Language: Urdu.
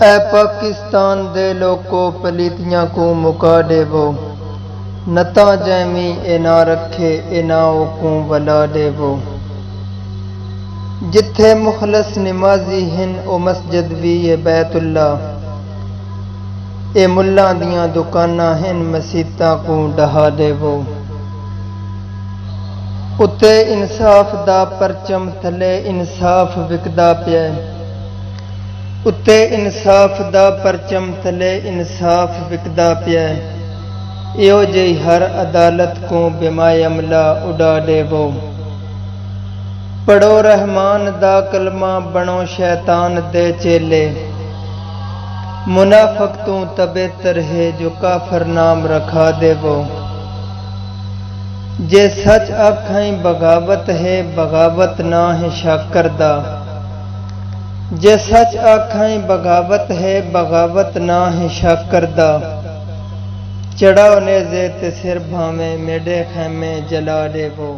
اے پاکستان دے لوکو پلیتیاں کو مکا دیو، نتا جیمی اے نہ رکھے اے ناؤ کو ولا دیو۔ جتھے مخلص نمازی ہن او مسجد بھی اے بیت اللہ، اے ملّاں دیاں دکاناں ہن مسیتاں کو ڈہا دیو۔ اُتے انصاف دا پرچم تھلے انصاف وکدا پیا، اُتے انصاف دا پرچم تھلے انصاف وکدا پیا، ایو جئی ہر عدالت کو بمائے عملہ اڈا دیو۔ پڑھو رحمان دا کلمہ بنو شیطان دے چیلے، منافق تو بہتر ہے جو کافر نام رکھا دیو۔ جے سچ آکھائیں بغاوت ہے بغاوت نہ ہے شک کردہ، جے سچ آکھائیں بغاوت ہے بغاوت نہ ہے شک کردہ، چڑھاؤ نیزے تے سر بھاویں میڈے خیمے جلا دیو۔